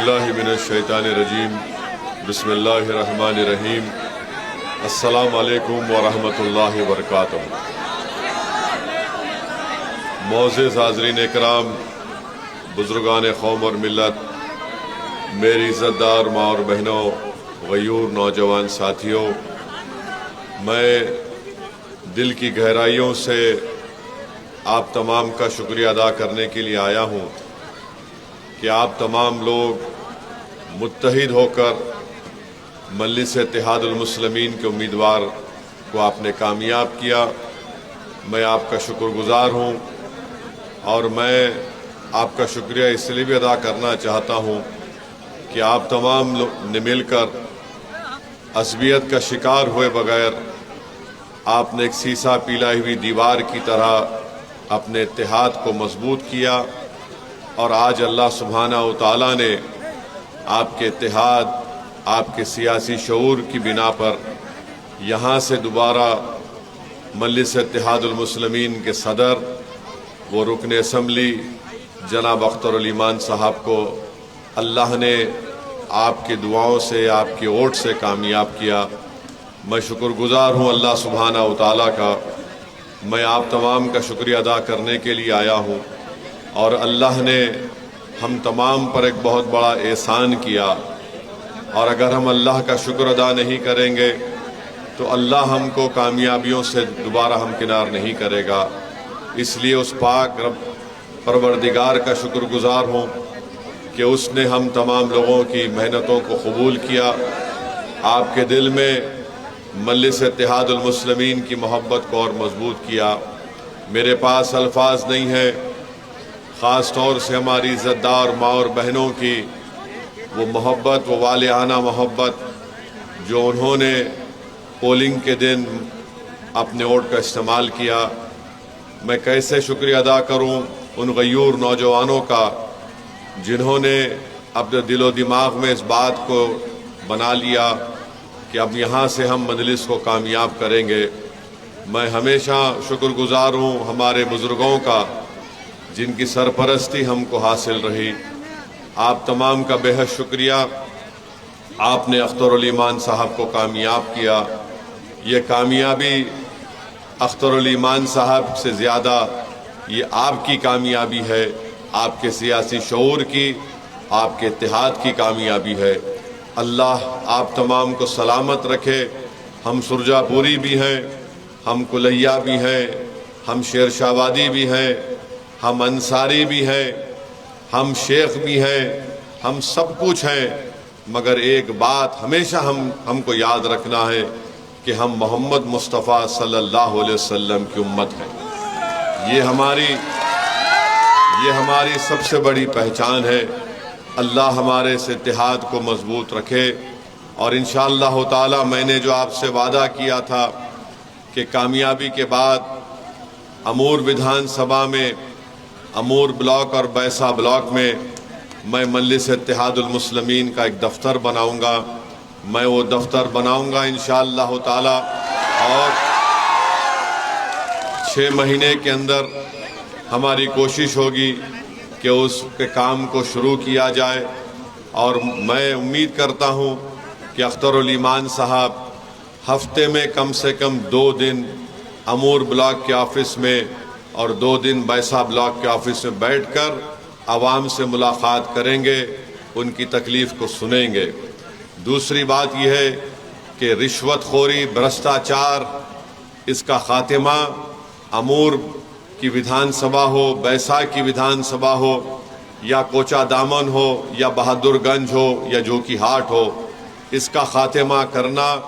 باللہ من الشیطان الرجیم بسم اللہ الرحمن الرحیم السلام علیکم ورحمۃ اللہ وبرکاتہ۔ معزز حاضرین اکرام، بزرگان قوم اور ملت، میری عزت دار ماں اور بہنوں، غیور نوجوان ساتھیوں، میں دل کی گہرائیوں سے آپ تمام کا شکریہ ادا کرنے کے لیے آیا ہوں کہ آپ تمام لوگ متحد ہو کر مجلس اتحاد المسلمین کے امیدوار کو آپ نے کامیاب کیا۔ میں آپ کا شکر گزار ہوں، اور میں آپ کا شکریہ اس لیے بھی ادا کرنا چاہتا ہوں کہ آپ تمام لوگ نے مل کر عصبیت کا شکار ہوئے بغیر آپ نے ایک سیسا پیلائی ہوئی دیوار کی طرح اپنے اتحاد کو مضبوط کیا، اور آج اللہ سبحانہ و تعالیٰ نے آپ کے اتحاد، آپ کے سیاسی شعور کی بنا پر یہاں سے دوبارہ مجلس اتحاد المسلمین کے صدر وہ رکن اسمبلی جناب اختر علی مان صاحب کو اللہ نے آپ کی دعاؤں سے، آپ کے ووٹ سے کامیاب کیا۔ میں شکر گزار ہوں اللہ سبحانہ و تعالیٰ کا۔ میں آپ تمام کا شکریہ ادا کرنے کے لیے آیا ہوں، اور اللہ نے ہم تمام پر ایک بہت بڑا احسان کیا، اور اگر ہم اللہ کا شکر ادا نہیں کریں گے تو اللہ ہم کو کامیابیوں سے دوبارہ ہمکنار نہیں کرے گا۔ اس لیے اس پاک رب پروردگار کا شکر گزار ہوں کہ اس نے ہم تمام لوگوں کی محنتوں کو قبول کیا، آپ کے دل میں مجلس اتحاد المسلمین کی محبت کو اور مضبوط کیا۔ میرے پاس الفاظ نہیں ہیں، خاص طور سے ہماری عزت دار ماں اور بہنوں کی وہ محبت، وہ والہانہ محبت جو انہوں نے پولنگ کے دن اپنے ووٹ کا استعمال کیا۔ میں کیسے شکریہ ادا کروں ان غیور نوجوانوں کا جنہوں نے اپنے دل و دماغ میں اس بات کو بنا لیا کہ اب یہاں سے ہم مجلس کو کامیاب کریں گے۔ میں ہمیشہ شکر گزار ہوں ہمارے بزرگوں کا جن کی سرپرستی ہم کو حاصل رہی۔ آپ تمام کا بے حد شکریہ، آپ نے اختر علی مان صاحب کو کامیاب کیا۔ یہ کامیابی اختر علی مان صاحب سے زیادہ یہ آپ کی کامیابی ہے، آپ کے سیاسی شعور کی، آپ کے اتحاد کی کامیابی ہے۔ اللہ آپ تمام کو سلامت رکھے۔ ہم سرجا پوری بھی ہیں، ہم کلیا بھی ہیں، ہم شیر شاہوادی بھی ہیں، ہم انصاری بھی ہیں، ہم شیخ بھی ہیں، ہم سب کچھ ہیں، مگر ایک بات ہمیشہ ہم کو یاد رکھنا ہے کہ ہم محمد مصطفیٰ صلی اللہ علیہ وسلم کی امت ہیں۔ یہ ہماری سب سے بڑی پہچان ہے۔ اللہ ہمارے اس اتحاد کو مضبوط رکھے، اور انشاءاللہ تعالی میں نے جو آپ سے وعدہ کیا تھا کہ کامیابی کے بعد امور ودھان سبھا میں، امور بلاک اور بیسا بلاک میں میں مجلس اتحاد المسلمین کا ایک دفتر بناؤں گا۔ میں وہ دفتر بناؤں گا انشاءاللہ تعالی، اور 6 مہینے کے اندر ہماری کوشش ہوگی کہ اس کے کام کو شروع کیا جائے، اور میں امید کرتا ہوں کہ اختر علی مان صاحب ہفتے میں کم سے کم 2 دن امور بلاک کے آفس میں اور 2 دن بیسا بلاک کے آفس میں بیٹھ کر عوام سے ملاقات کریں گے، ان کی تکلیف کو سنیں گے۔ دوسری بات یہ ہے کہ رشوت خوری، بھرشٹاچار، اس کا خاتمہ امور کی ودھان سبھا ہو، بیسا کی ودھان سبھا ہو، یا کوچا دامن ہو، یا بہادر گنج ہو، یا جوکی ہاٹ ہو، اس کا خاتمہ کرنا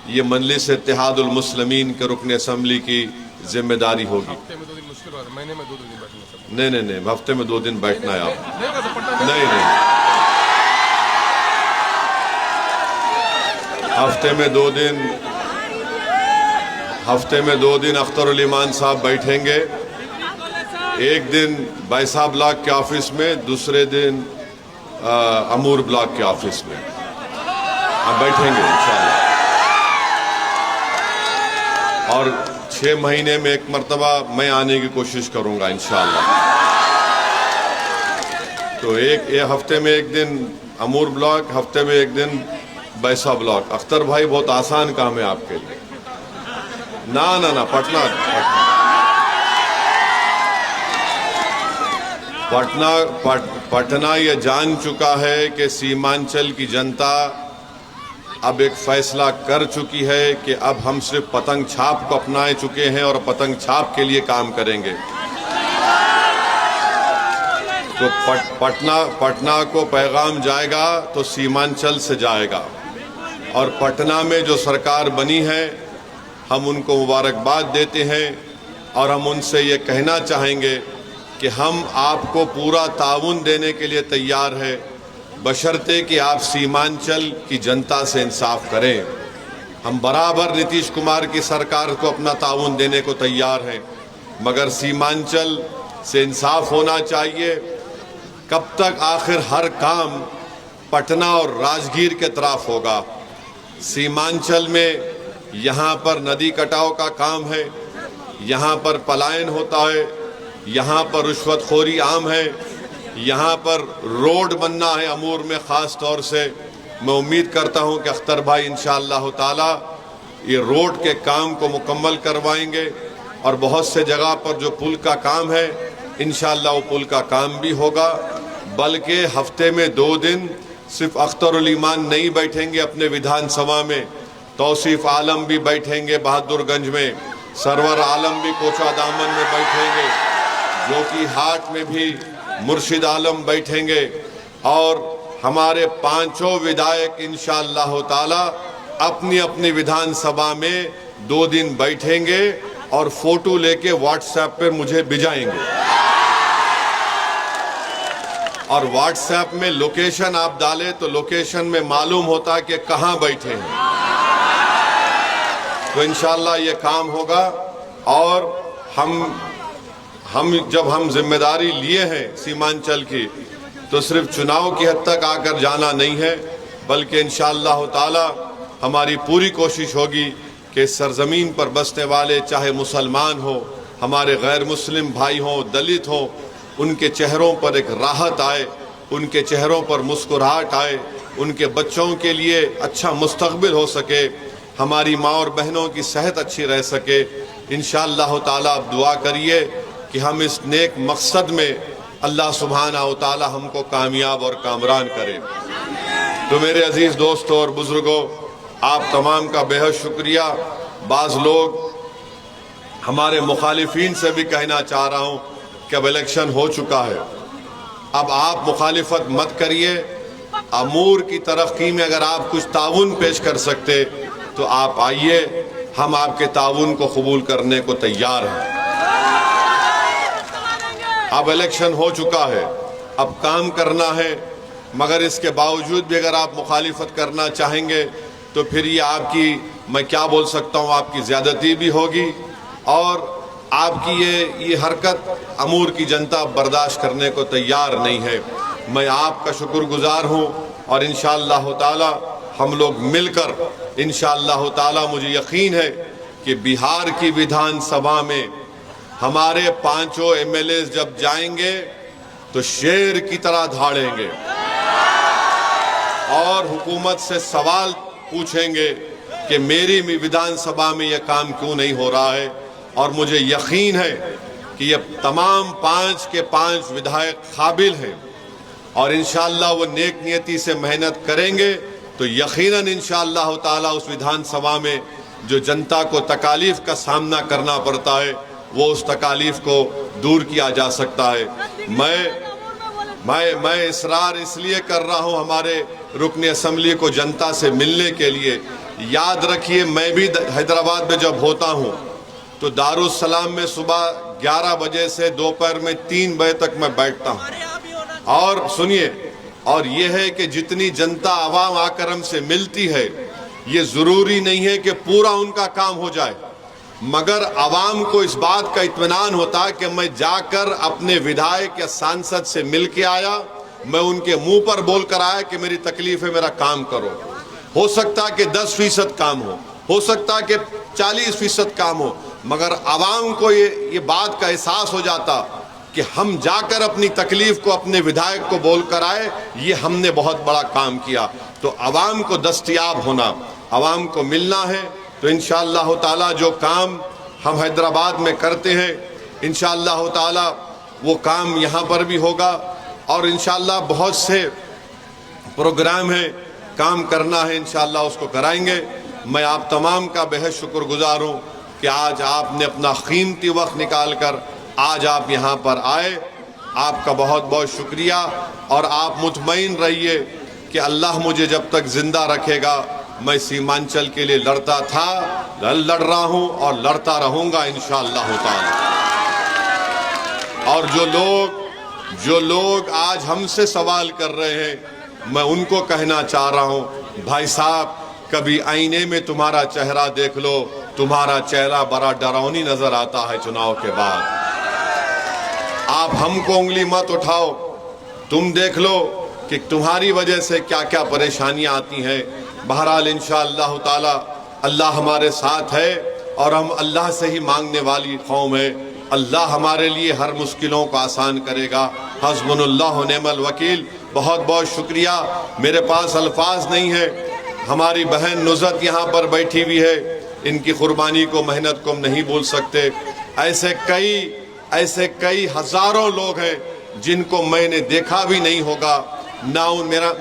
یہ مجلس اتحاد المسلمین کے رکن اسمبلی کی ذمہ داری ہوگی۔ نہیں، ہفتے میں 2 دن بیٹھنا ہے آپ۔ نہیں، ہفتے میں 2 دن اختر علی مان صاحب بیٹھیں گے، ایک دن بیسا بلاک کے آفس میں، دوسرے دن امور بلاک کے آفس میں آپ بیٹھیں گے انشاءاللہ، اور 6 مہینے میں 1 مرتبہ میں آنے کی کوشش کروں گا انشاءاللہ۔ تو ایک ہفتے میں ایک دن امور بلاک، ہفتے میں ایک دن بیسا بلاک۔ اختر بھائی بہت آسان کام ہے آپ کے لیے۔ نہ پٹنہ یہ جان چکا ہے کہ سیمانچل کی جنتا اب ایک فیصلہ کر چکی ہے کہ اب ہم صرف پتنگ چھاپ کو اپنا چکے ہیں اور پتنگ چھاپ کے لیے کام کریں گے۔ تو پٹنہ کو پیغام جائے گا تو سیمانچل سے جائے گا، اور پٹنہ میں جو سرکار بنی ہے ہم ان کو مبارکباد دیتے ہیں، اور ہم ان سے یہ کہنا چاہیں گے کہ ہم آپ کو پورا تعاون دینے کے لیے تیار ہیں، بشرطے کہ آپ سیمانچل کی جنتا سے انصاف کریں۔ ہم برابر نتیش کمار کی سرکار کو اپنا تعاون دینے کو تیار ہیں، مگر سیمانچل سے انصاف ہونا چاہیے۔ کب تک آخر ہر کام پٹنہ اور راجگیر کے طرف ہوگا؟ سیمانچل میں یہاں پر ندی کٹاؤ کا کام ہے، یہاں پر پلائن ہوتا ہے، یہاں پر رشوت خوری عام ہے، یہاں پر روڈ بننا ہے امور میں خاص طور سے۔ میں امید کرتا ہوں کہ اختر بھائی انشاءاللہ تعالی یہ روڈ کے کام کو مکمل کروائیں گے، اور بہت سے جگہ پر جو پل کا کام ہے انشاءاللہ وہ پل کا کام بھی ہوگا۔ بلکہ ہفتے میں 2 دن صرف اختر الایمان نہیں بیٹھیں گے اپنے ودھان سبھا میں، توصیف عالم بھی بیٹھیں گے بہادر گنج میں، سرور عالم بھی کوچا دامن میں بیٹھیں گے، جوکی ہاٹ میں بھی مرشد عالم بیٹھیں گے، اور ہمارے 5 ودھائک انشاءاللہ تعالی اپنی اپنی ودھان سبھا میں 2 دن بیٹھیں گے اور فوٹو لے کے واٹس ایپ پر مجھے بھیجائیں گے، اور واٹس ایپ میں لوکیشن آپ ڈالیں تو لوکیشن میں معلوم ہوتا کہ کہاں بیٹھے ہیں۔ تو انشاءاللہ یہ کام ہوگا، اور جب ہم ذمہ داری لیے ہیں سیمانچل کی تو صرف چناؤ کی حد تک آ کر جانا نہیں ہے، بلکہ انشاءاللہ تعالی ہماری پوری کوشش ہوگی کہ اس سرزمین پر بسنے والے چاہے مسلمان ہوں، ہمارے غیر مسلم بھائی ہوں، دلت ہوں، ان کے چہروں پر ایک راحت آئے، ان کے چہروں پر مسکراہٹ آئے، ان کے بچوں کے لیے اچھا مستقبل ہو سکے، ہماری ماں اور بہنوں کی صحت اچھی رہ سکے۔ انشاءاللہ تعالی آپ دعا کریے کہ ہم اس نیک مقصد میں اللہ سبحانہ و تعالی ہم کو کامیاب اور کامران کرے۔ تو میرے عزیز دوستوں اور بزرگوں، آپ تمام کا بے حد شکریہ۔ بعض لوگ ہمارے مخالفین سے بھی کہنا چاہ رہا ہوں کہ اب الیکشن ہو چکا ہے، اب آپ مخالفت مت کریے، امور کی ترقی میں اگر آپ کچھ تعاون پیش کر سکتے تو آپ آئیے، ہم آپ کے تعاون کو قبول کرنے کو تیار ہیں۔ اب الیکشن ہو چکا ہے، اب کام کرنا ہے، مگر اس کے باوجود بھی اگر آپ مخالفت کرنا چاہیں گے تو پھر یہ آپ کی، میں کیا بول سکتا ہوں، آپ کی زیادتی بھی ہوگی، اور آپ کی یہ حرکت امور کی جنتا برداشت کرنے کو تیار نہیں ہے۔ میں آپ کا شکر گزار ہوں، اور انشاءاللہ تعالی ہم لوگ مل کر انشاءاللہ تعالی مجھے یقین ہے کہ بہار کی ودھان سبھا میں ہمارے 5 MLAs جب جائیں گے تو شیر کی طرح دھاڑیں گے اور حکومت سے سوال پوچھیں گے کہ میری ودھان سبھا میں یہ کام کیوں نہیں ہو رہا ہے، اور مجھے یقین ہے کہ یہ تمام 5 کے 5 ودھائک قابل ہیں، اور انشاءاللہ وہ نیک نیتی سے محنت کریں گے تو یقیناً انشاءاللہ تعالی اس ودھان سبھا میں جو جنتا کو تکالیف کا سامنا کرنا پڑتا ہے وہ اس تکالیف کو دور کیا جا سکتا ہے۔ میں اصرار اس لیے کر رہا ہوں ہمارے رکن اسمبلی کو جنتا سے ملنے کے لیے۔ یاد رکھیے، میں بھی حیدرآباد میں جب ہوتا ہوں تو دارالسلام میں صبح 11 بجے سے دوپہر میں 3 بجے تک میں بیٹھتا ہوں، اور سنیے، اور یہ ہے کہ جتنی جنتا عوام آ کر ہم سے ملتی ہے یہ ضروری نہیں ہے کہ پورا ان کا کام ہو جائے، مگر عوام کو اس بات کا اطمینان ہوتا ہے کہ میں جا کر اپنے ودھائک یا سانسد سے مل کے آیا، میں ان کے منہ پر بول کر آیا کہ میری تکلیف ہے، میرا کام کرو۔ ہو سکتا کہ 10% کام ہو سکتا کہ 40% کام ہو، مگر عوام کو یہ بات کا احساس ہو جاتا کہ ہم جا کر اپنی تکلیف کو اپنے ودھائک کو بول کر آئے، یہ ہم نے بہت بڑا کام کیا۔ تو عوام کو دستیاب ہونا، عوام کو ملنا ہے، تو انشاءاللہ تعالی جو کام ہم حیدرآباد میں کرتے ہیں انشاءاللہ تعالی وہ کام یہاں پر بھی ہوگا، اور انشاءاللہ بہت سے پروگرام ہیں، کام کرنا ہے انشاءاللہ اس کو کرائیں گے۔ میں آپ تمام کا بہت شکر گزار ہوں کہ آج آپ نے اپنا قیمتی وقت نکال کر آج آپ یہاں پر آئے، آپ کا بہت بہت شکریہ، اور آپ مطمئن رہیے کہ اللہ مجھے جب تک زندہ رکھے گا میں سیمانچل کے لیے لڑتا تھا، لڑ رہا ہوں اور لڑتا رہوں گا انشاءاللہ تعالی۔ اور جو لوگ آج ہم سے سوال کر رہے ہیں، میں ان کو کہنا چاہ رہا ہوں، بھائی صاحب کبھی آئینے میں تمہارا چہرہ دیکھ لو، تمہارا چہرہ بڑا ڈراؤنی نظر آتا ہے چناؤ کے بعد۔ آپ ہم کو انگلی مت اٹھاؤ، تم دیکھ لو کہ تمہاری وجہ سے کیا کیا پریشانیاں آتی ہیں۔ بہرحال انشاءاللہ تعالی اللہ ہمارے ساتھ ہے، اور ہم اللہ سے ہی مانگنے والی قوم ہے۔ اللہ ہمارے لیے ہر مشکلوں کو آسان کرے گا۔ حسبنا اللہ و نعم الوکیل۔ بہت بہت شکریہ، میرے پاس الفاظ نہیں ہے۔ ہماری بہن نزہت یہاں پر بیٹھی ہوئی ہے، ان کی قربانی کو محنت کو ہم نہیں بھول سکتے۔ ایسے کئی ہزاروں لوگ ہیں جن کو میں نے دیکھا بھی نہیں ہوگا، نہ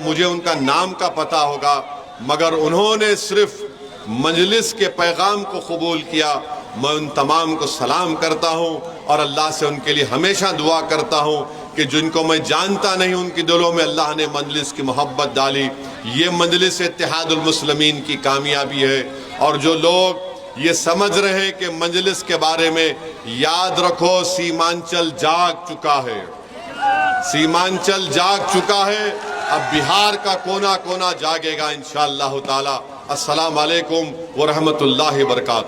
مجھے ان کا نام کا پتہ ہوگا، مگر انہوں نے صرف مجلس کے پیغام کو قبول کیا۔ میں ان تمام کو سلام کرتا ہوں، اور اللہ سے ان کے لیے ہمیشہ دعا کرتا ہوں کہ جن کو میں جانتا نہیں ان کی دلوں میں اللہ نے مجلس کی محبت ڈالی۔ یہ مجلس اتحاد المسلمین کی کامیابی ہے، اور جو لوگ یہ سمجھ رہے ہیں کہ مجلس کے بارے میں، یاد رکھو سیمانچل جاگ چکا ہے، سیمانچل جاگ چکا ہے، اب بہار کا کونا کونا جاگے گا انشاءاللہ تعالی۔ السلام علیکم ورحمۃ اللہ وبرکاتہ۔